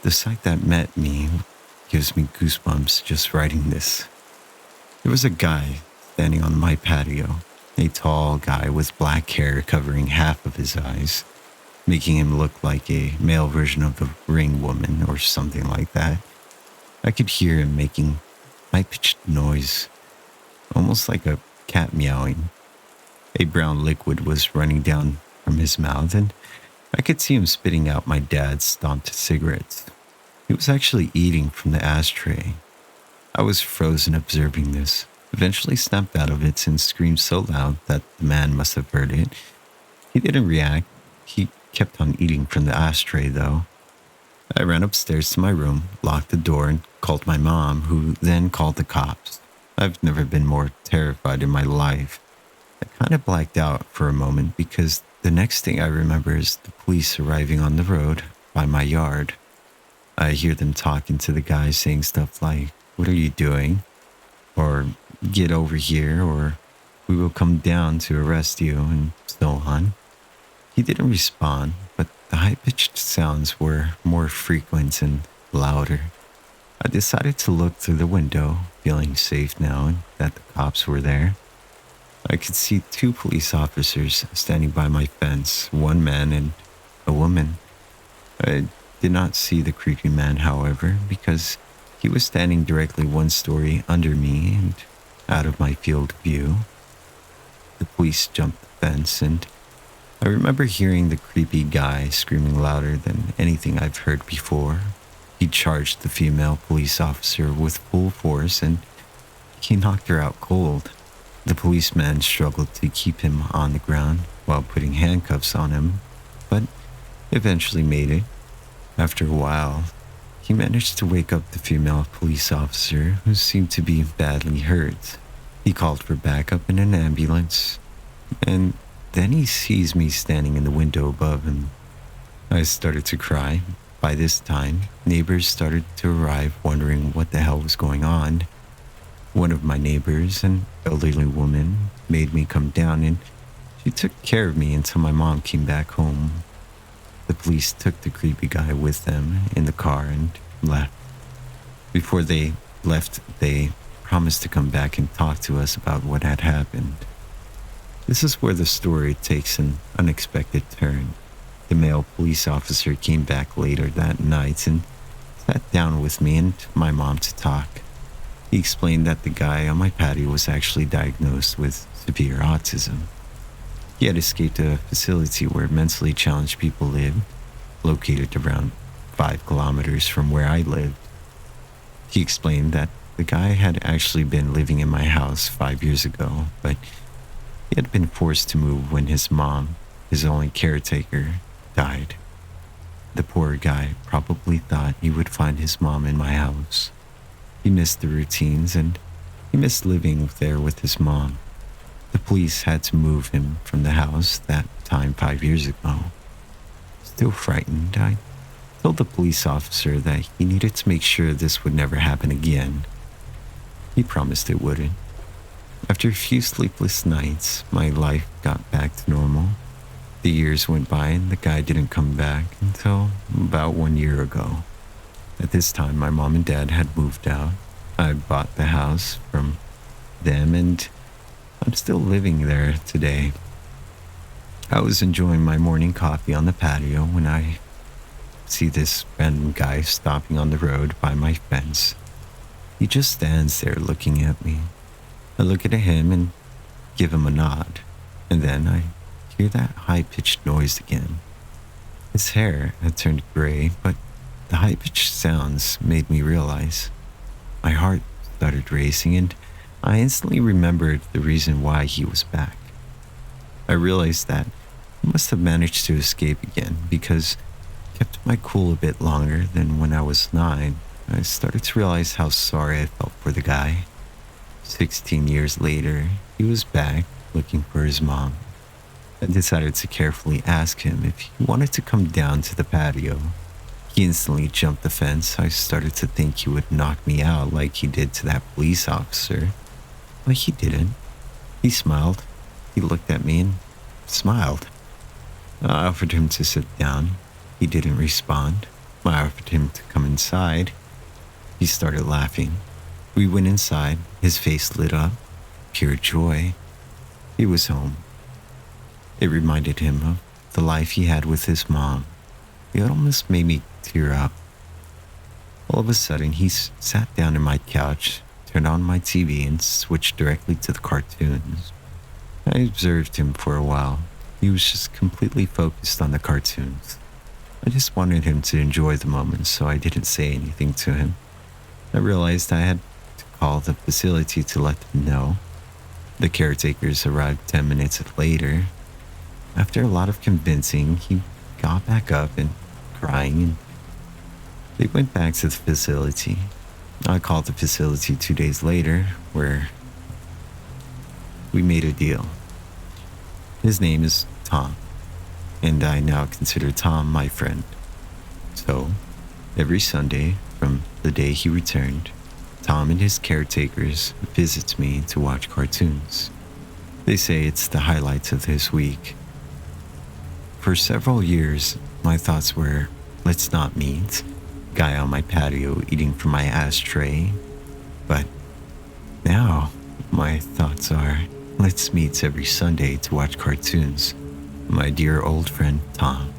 the sight that met me gives me goosebumps just writing this. There was a guy standing on my patio, a tall guy with black hair covering half of his eyes, making him look like a male version of the Ring woman or something like that. I could hear him making high-pitched noise, almost like a cat meowing. A brown liquid was running down from his mouth, and I could see him spitting out my dad's stomped cigarettes. He was actually eating from the ashtray. I was frozen observing this, eventually snapped out of it and screamed so loud that the man must have heard it. He didn't react. He kept on eating from the ashtray, though. I ran upstairs to my room, locked the door, and called my mom, who then called the cops. I've never been more terrified in my life. I kind of blacked out for a moment because the next thing I remember is the police arriving on the road by my yard. I hear them talking to the guy saying stuff like, "What are you doing?" Or "Get over here," or "We will come down to arrest you," and so on. He didn't respond, but the high-pitched sounds were more frequent and louder. I decided to look through the window, feeling safe now and that the cops were there. I could see 2 police officers standing by my fence, one man and a woman. I did not see the creepy man, however, because he was standing directly 1 story under me and out of my field of view. The police jumped the fence, and I remember hearing the creepy guy screaming louder than anything I've heard before. He charged the female police officer with full force, and he knocked her out cold. The policeman struggled to keep him on the ground while putting handcuffs on him, but eventually made it. After a while, he managed to wake up the female police officer, who seemed to be badly hurt. He called for backup in an ambulance, and then he sees me standing in the window above him. I started to cry. By this time, neighbors started to arrive, wondering what the hell was going on. One of my neighbors, an elderly woman, made me come down, and she took care of me until my mom came back home. The police took the creepy guy with them in the car and left. Before they left, they promised to come back and talk to us about what had happened. This is where the story takes an unexpected turn. The male police officer came back later that night and sat down with me and my mom to talk. He explained that the guy on my patio was actually diagnosed with severe autism. He had escaped a facility where mentally challenged people lived, located around 5 kilometers from where I lived. He explained that the guy had actually been living in my house 5 years ago, but he had been forced to move when his mom, his only caretaker, died. The poor guy probably thought he would find his mom in my house. He missed the routines, and he missed living there with his mom. The police had to move him from the house that time 5 years ago. Still frightened, I told the police officer that he needed to make sure this would never happen again. He promised it wouldn't. After a few sleepless nights, my life got back to normal. The years went by and the guy didn't come back until about 1 year ago. At this time, my mom and dad had moved out. I bought the house from them, and I'm still living there today. I was enjoying my morning coffee on the patio when I see this random guy stopping on the road by my fence. He just stands there looking at me. I look at him and give him a nod, and then I hear that high-pitched noise again. His hair had turned gray, but the high-pitched sounds made me realize. My heart started racing, and I instantly remembered the reason why he was back. I realized that I must have managed to escape again because I kept my cool a bit longer than when I was 9. I started to realize how sorry I felt for the guy. 16 years later, he was back looking for his mom. I decided to carefully ask him if he wanted to come down to the patio. He instantly jumped the fence. I started to think he would knock me out like he did to that police officer. But he didn't. He smiled. He looked at me and smiled. I offered him to sit down. He didn't respond. I offered him to come inside. He started laughing. We went inside. His face lit up. Pure joy. He was home. It reminded him of the life he had with his mom. It almost made me tear up. All of a sudden, he sat down on my couch, turned on my TV, and switched directly to the cartoons. I observed him for a while. He was just completely focused on the cartoons. I just wanted him to enjoy the moment, so I didn't say anything to him. I realized I had to call the facility to let them know. The caretakers arrived 10 minutes later. After a lot of convincing, he got back up and crying, and they went back to the facility. I called the facility 2 days later, where we made a deal. His name is Tom, and I now consider Tom my friend. So, every Sunday, from the day he returned, Tom and his caretakers visits me to watch cartoons. They say it's the highlights of his week. For several years, my thoughts were, let's not meet, guy on my patio eating from my ashtray. But now, my thoughts are, let's meet every Sunday to watch cartoons. My dear old friend Tom.